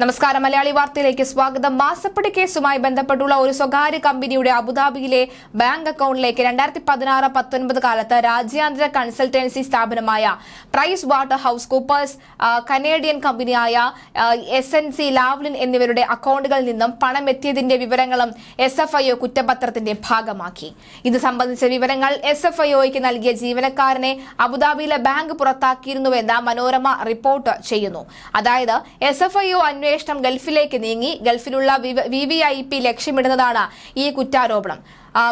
നമസ്കാരം. മലയാളി വാർത്തയിലേക്ക് സ്വാഗതം. മാസപ്പടി കേസുമായി ബന്ധപ്പെട്ടുള്ള ഒരു സ്വകാര്യ കമ്പനിയുടെ അബുദാബിയിലെ ബാങ്ക് അക്കൗണ്ടിലേക്ക് 2016-19 കാലത്ത് രാജ്യാന്തര കൺസൾട്ടൻസി സ്ഥാപനമായ Pricewaterhouse Coopers, Canadian കമ്പനിയായ SNC ലാവ്ലിൻ എന്നിവരുടെ അക്കൗണ്ടുകളിൽ നിന്നും പണം എത്തിയതിന്റെ വിവരങ്ങളും SFIO കുറ്റപത്രത്തിന്റെ ഭാഗമാക്കി. ഇത് സംബന്ധിച്ച വിവരങ്ങൾ SFIOയ്ക്ക് നൽകിയ ജീവനക്കാരനെ അബുദാബിയിലെ ബാങ്ക് പുറത്താക്കിയിരുന്നുവെന്ന് മനോരമ റിപ്പോർട്ട് ചെയ്യുന്നു. അതായത് SFIO അന്വേഷണം ഗൾഫിലേക്ക് നീങ്ങി. ഗൾഫിലുള്ള VVIP ലക്ഷ്യമിടുന്നതാണ് ഈ കുറ്റാരോപണം.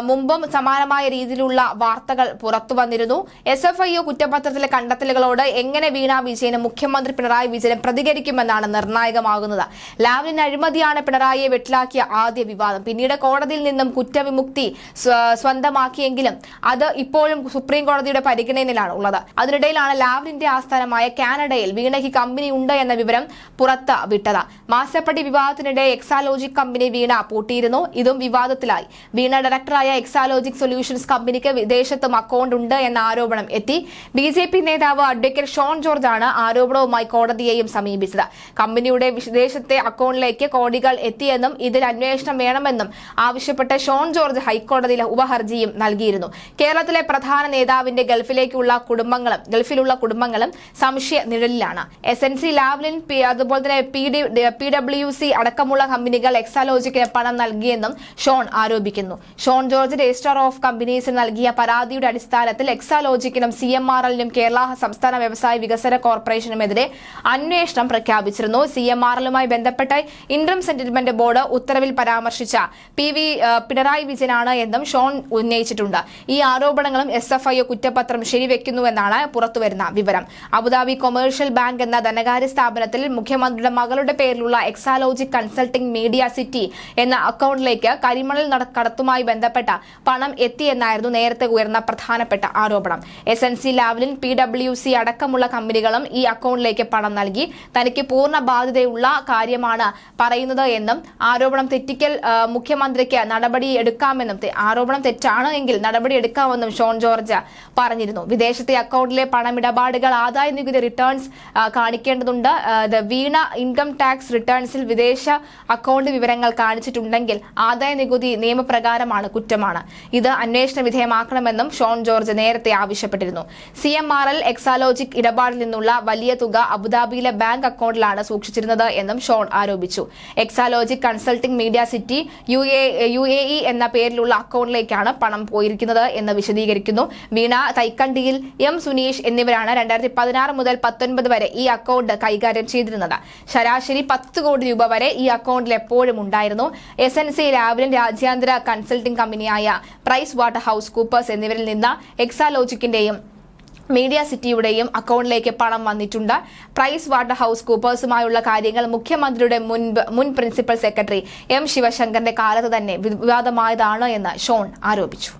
മുമ്പും സമാനമായ രീതിയിലുള്ള വാർത്തകൾ പുറത്തു വന്നിരുന്നു. SFIO കുറ്റപത്രത്തിലെ കണ്ടെത്തലുകളോട് എങ്ങനെ വീണ വിജയനും മുഖ്യമന്ത്രി പിണറായി വിജയനും പ്രതികരിക്കുമെന്നാണ് നിർണായകമാകുന്നത്. ലാവ്ലിൻ അഴിമതിയാണ് പിണറായിയെ വെട്ടിലാക്കിയ ആദ്യ വിവാദം. പിന്നീട് കോടതിയിൽ നിന്നും കുറ്റവിമുക്തി സ്വന്തമാക്കിയെങ്കിലും അത് ഇപ്പോഴും സുപ്രീം കോടതിയുടെ പരിഗണനയിലാണ് ഉള്ളത്. അതിനിടയിലാണ് ലാവ്ലിന്റെ ആസ്ഥാനമായ കാനഡയിൽ വീണയ്ക്ക് കമ്പനി ഉണ്ട് എന്ന വിവരം പുറത്ത് വിട്ടത്. മാസപ്പടി വിവാദത്തിനിടെ എക്സാലോജിക് കമ്പനി വീണ പൂട്ടിയിരുന്നു. ഇതും വിവാദത്തിലായി. വീണ ഡയറക്ടറായ എക്സാലോജിക് സൊല്യൂഷൻസ് കമ്പനിക്ക് വിദേശത്തും അക്കൗണ്ട് ഉണ്ട് എന്ന ആരോപണം എത്തി. BJP നേതാവ് അഡ്വക്കേറ്റ് ഷോൺ ജോർജ് ആണ് ആരോപണവുമായി കോടതിയെയും സമീപിച്ചത്. കമ്പനിയുടെ വിദേശത്തെ അക്കൗണ്ടിലേക്ക് കോടികൾ എത്തിയെന്നും ഇതിൽ അന്വേഷണം വേണമെന്നും ആവശ്യപ്പെട്ട് ഷോൺ ജോർജ് ഹൈക്കോടതിയിൽ ഉപഹർജിയും നൽകിയിരുന്നു. കേരളത്തിലെ പ്രധാന നേതാവിന്റെ ഗൾഫിലുള്ള കുടുംബങ്ങളും സംശയ നിഴലിലാണ്. SNC ലാവ്ലിൻ, അതുപോലെ തന്നെ PwC അടക്കമുള്ള കമ്പനികൾ എക്സാലോജിക്കിന് പണം നൽകിയെന്നും ഷോൺ ആരോപിക്കുന്നു. ഷോൺ ജോർജ് രജിസ്ട്രാർ ഓഫ് കമ്പനീസിന് നൽകിയ പരാതിയുടെ അടിസ്ഥാനത്തിൽ എക്സാലോജിക്കിനും CMRLനും കേരള സംസ്ഥാന വ്യവസായ വികസന കോർപ്പറേഷനുമെതിരെ അന്വേഷണം പ്രഖ്യാപിച്ചിരുന്നു. CMRLുമായി ബന്ധപ്പെട്ട ഇന്റർം സെറ്റിൽമെന്റ് ബോർഡ് ഉത്തരവിൽ പരാമർശിച്ച പിണറായി വിജയനാണ് എന്നും ഷോൺ ഉന്നയിച്ചിട്ടുണ്ട്. ഈ ആരോപണങ്ങളും SFIO കുറ്റപത്രം ശരിവെക്കുന്നുവെന്നാണ് പുറത്തുവരുന്ന വിവരം. അബുദാബി കൊമേഴ്ഷ്യൽ ബാങ്ക് എന്ന ധനകാര്യ സ്ഥാപനത്തിൽ മുഖ്യമന്ത്രിയുടെ മകളുടെ പേരിലുള്ള എക്സാലോജിക് കൺസൾട്ടിംഗ് മീഡിയ സിറ്റി എന്ന അക്കൗണ്ടിലേക്ക് കരിമണൽ കടത്തുമായി ബന്ധപ്പെട്ട പണം എത്തിയെന്നായിരുന്നു നേരത്തെ ഉയർന്ന പ്രധാനപ്പെട്ട ആരോപണം. SNC ലാവ്ലിൻ, PwC അടക്കമുള്ള കമ്പനികളും ഈ അക്കൗണ്ടിലേക്ക് പണം നൽകി. തനിക്ക് പൂർണ്ണ ബാധ്യതയുള്ള കാര്യമാണ് പറയുന്നത് എന്നും ആരോപണം തെറ്റിക്കൽ മുഖ്യമന്ത്രിക്ക് നടപടി എടുക്കാമെന്നും ആരോപണം തെറ്റാണ് എങ്കിൽ നടപടി എടുക്കാമെന്നും ഷോൺ ജോർജ് പറഞ്ഞിരുന്നു. വിദേശത്തെ അക്കൗണ്ടിലെ പണമിടപാടുകൾ ആദായ നികുതി റിട്ടേൺസ് കാണിക്കേണ്ടതുണ്ട്. വീണ ഇൻകം ടാക്സ് റിട്ടേൺസിൽ വിദേശ അക്കൗണ്ട് വിവരങ്ങൾ കാണിച്ചിട്ടുണ്ടെങ്കിൽ ആദായ നികുതി നിയമപ്രകാരമാണ് കുറ്റമാണ്. ഇത് അന്വേഷണ വിധേയമാക്കണമെന്നും ഷോൺ ജോർജ് നേരത്തെ ആവശ്യപ്പെട്ടിരുന്നു. CMRL എക്സാലോജിക് ഇടപാടിൽ നിന്നുള്ള വലിയ തുക അബുദാബിയിലെ ബാങ്ക് അക്കൗണ്ടിലാണ് സൂക്ഷിച്ചിരുന്നത് എന്നും ഷോൺ ആരോപിച്ചു. Exalogic consulting media city UAE എന്ന പേരിലുള്ള അക്കൗണ്ടിലേക്കാണ് പണം പോയിരിക്കുന്നത് എന്ന് വിശദീകരിക്കുന്നു. വീണ, തൈക്കണ്ടിയിൽ M സുനീഷ് എന്നിവരാണ് 2016 മുതൽ 19 വരെ ഈ അക്കൗണ്ട് കൈകാര്യം ചെയ്തിരുന്നത്. ശരാശരി 10 കോടി രൂപ വരെ ഈ അക്കൗണ്ടിൽ എപ്പോഴും ഉണ്ടായിരുന്നു. SNC ലാവ്ലിൻ, രാജ്യാന്തര കൺസൾട്ടിംഗ് കമ്പനിയായ പ്രൈസ് വാട്ടർ ഹൌസ് കൂപ്പേഴ്സ് എന്നിവരിൽ നിന്ന് എക്സാലോജിക്കിന്റെയും മീഡിയ സിറ്റിയുടെയും അക്കൗണ്ടിലേക്ക് പണം വന്നിട്ടുണ്ട്. പ്രൈസ് വാട്ടർ ഹൌസ് കൂപ്പേഴ്സുമായുള്ള കാര്യങ്ങൾ മുഖ്യമന്ത്രിയുടെ മുൻ പ്രിൻസിപ്പൽ സെക്രട്ടറി M ശിവശങ്കറിന്റെ കാലത്ത് തന്നെ വിവാദമായതാണ് എന്ന് ഷോൺ ആരോപിച്ചു.